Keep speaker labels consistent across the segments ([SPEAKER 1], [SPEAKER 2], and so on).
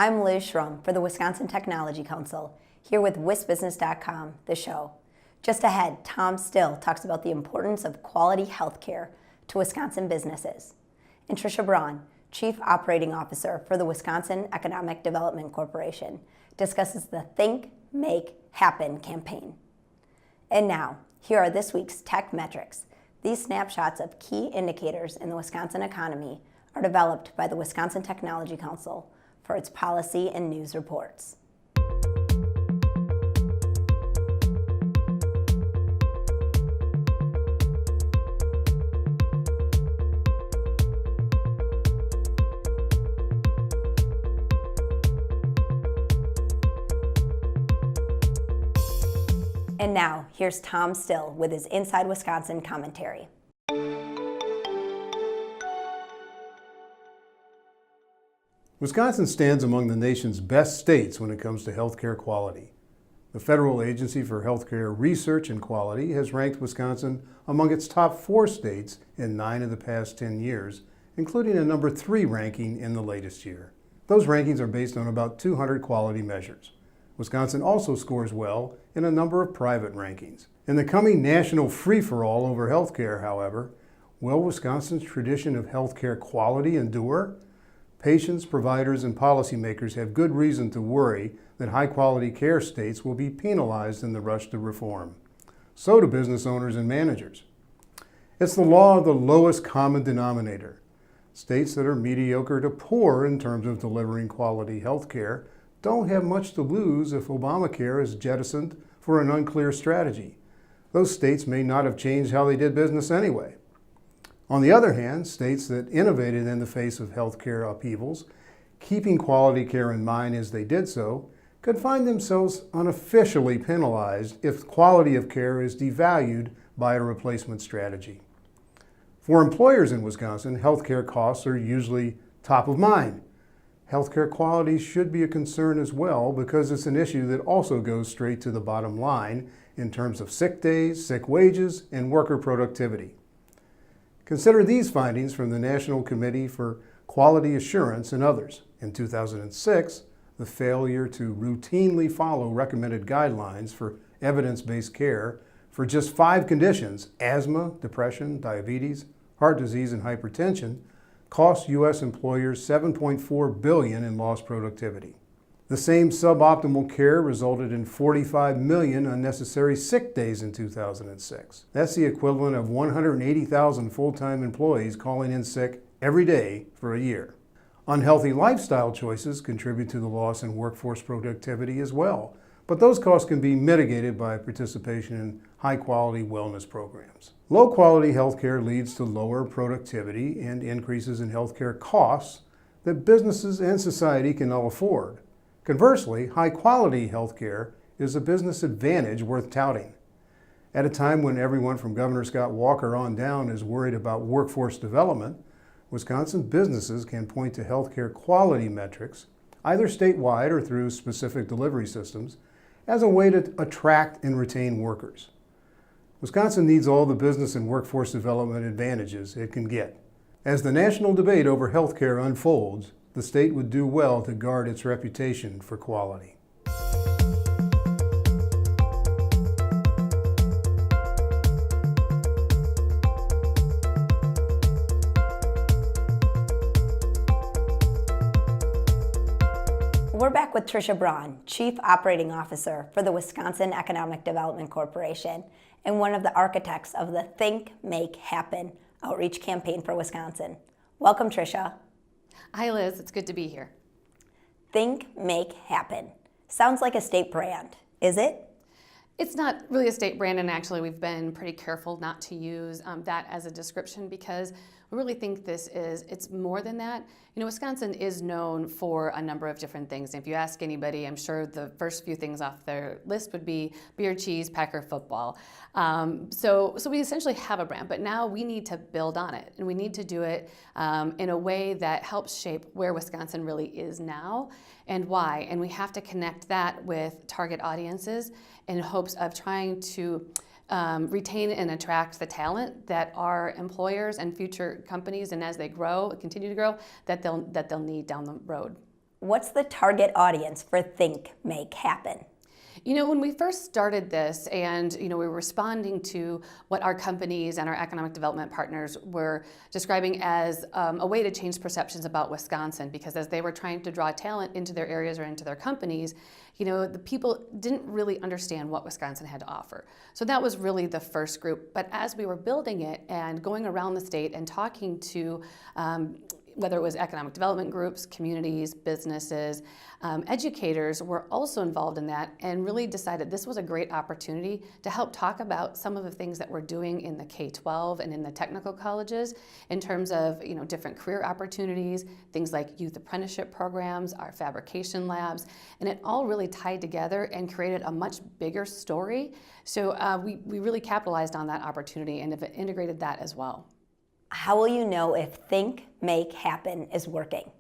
[SPEAKER 1] I'm Liz Schrum for the Wisconsin Technology Council, here with WisBusiness.com, the show. Just ahead, Tom Still talks about the importance of quality healthcare to Wisconsin businesses. And Tricia Braun, Chief Operating Officer for the Wisconsin Economic Development Corporation, discusses the Think, Make, Happen campaign. And now, here are this week's tech metrics. These snapshots of key indicators in the Wisconsin economy are developed by the Wisconsin Technology Council for its policy and news reports. And now, here's Tom Still with his Inside Wisconsin commentary.
[SPEAKER 2] Wisconsin stands among the nation's best states when it comes to healthcare quality. The Federal Agency for Healthcare Research and Quality has ranked Wisconsin among its top 4 states in 9 of the past 10 years, including a number 3 ranking in the latest year. Those rankings are based on about 200 quality measures. Wisconsin also scores well in a number of private rankings. In the coming national free-for-all over healthcare, however, will Wisconsin's tradition of healthcare quality endure? Patients, providers, and policymakers have good reason to worry that high-quality care states will be penalized in the rush to reform. So do business owners and managers. It's the law of the lowest common denominator. States that are mediocre to poor in terms of delivering quality health care don't have much to lose if Obamacare is jettisoned for an unclear strategy. Those states may not have changed how they did business anyway. On the other hand, states that innovated in the face of healthcare upheavals, keeping quality care in mind as they did so, could find themselves unofficially penalized if quality of care is devalued by a replacement strategy. For employers in Wisconsin, healthcare costs are usually top of mind. Healthcare quality should be a concern as well because it's an issue that also goes straight to the bottom line in terms of sick days, sick wages, and worker productivity. Consider these findings from the National Committee for Quality Assurance and others. In 2006, the failure to routinely follow recommended guidelines for evidence-based care for just 5 conditions, asthma, depression, diabetes, heart disease, and hypertension, cost U.S. employers $7.4 billion in lost productivity. The same suboptimal care resulted in 45 million unnecessary sick days in 2006. That's the equivalent of 180,000 full-time employees calling in sick every day for a year. Unhealthy lifestyle choices contribute to the loss in workforce productivity as well, but those costs can be mitigated by participation in high-quality wellness programs. Low-quality healthcare leads to lower productivity and increases in healthcare costs that businesses and society can ill afford. Conversely, high-quality healthcare is a business advantage worth touting. At a time when everyone from Governor Scott Walker on down is worried about workforce development, Wisconsin businesses can point to healthcare quality metrics, either statewide or through specific delivery systems, as a way to attract and retain workers. Wisconsin needs all the business and workforce development advantages it can get. As the national debate over healthcare unfolds, the state would do well to guard its reputation for quality.
[SPEAKER 1] We're back with Tricia Braun, Chief Operating Officer for the Wisconsin Economic Development Corporation and one of the architects of the Think, Make, Happen outreach campaign for Wisconsin. Welcome, Tricia.
[SPEAKER 3] Hi, Liz. It's good to be here.
[SPEAKER 1] Think, Make, Happen. Sounds like a state brand. Is it?
[SPEAKER 3] It's not really a state brand, and actually we've been pretty careful not to use that as a description because we really think it's more than that. You know, Wisconsin is known for a number of different things. And if you ask anybody, I'm sure the first few things off their list would be beer, cheese, Packer football. So we essentially have a brand, but now we need to build on it, and we need to do it in a way that helps shape where Wisconsin really is now and why. And we have to connect that with target audiences in hopes of trying to retain and attract the talent that our employers and future companies, and as they grow, continue to grow, that they'll need down the road.
[SPEAKER 1] what's the target audience for Think, Make, Happen?
[SPEAKER 3] You know, when we first started this and, we were responding to what our companies and our economic development partners were describing as a way to change perceptions about Wisconsin, because as they were trying to draw talent into their areas or into their companies, the people didn't really understand what Wisconsin had to offer. So that was really the first group. But as we were building it and going around the state and talking to whether it was economic development groups, communities, businesses, educators were also involved in that and really decided this was a great opportunity to help talk about some of the things that we're doing in the K-12 and in the technical colleges in terms of different career opportunities, things like youth apprenticeship programs, our fabrication labs, and it all really tied together and created a much bigger story. So we really capitalized on that opportunity and have integrated that as well.
[SPEAKER 1] How will you know if Think, Make, Happen is working?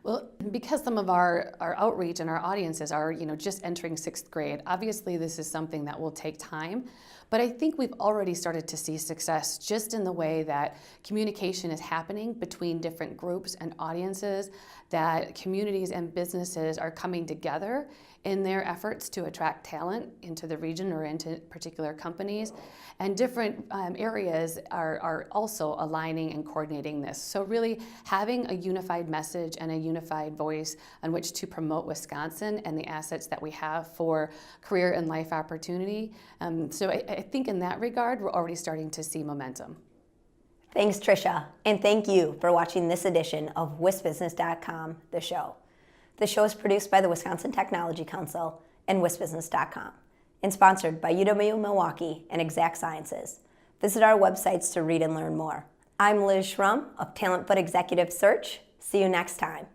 [SPEAKER 3] Well, because some of our outreach and our audiences are, just entering 6th grade, obviously this is something that will take time, but I think we've already started to see success just in the way that communication is happening between different groups and audiences, that communities and businesses are coming together in their efforts to attract talent into the region or into particular companies, and different areas are also aligning and coordinating this. So really having a unified message and a unified voice on which to promote Wisconsin and the assets that we have for career and life opportunity. So I think in that regard, we're already starting to see momentum.
[SPEAKER 1] Thanks, Tricia, and thank you for watching this edition of WisBusiness.com, the show. The show is produced by the Wisconsin Technology Council and WisBusiness.com and sponsored by UW-Milwaukee and Exact Sciences. Visit our websites to read and learn more. I'm Liz Schrum of Talent Foot Executive Search. See you next time.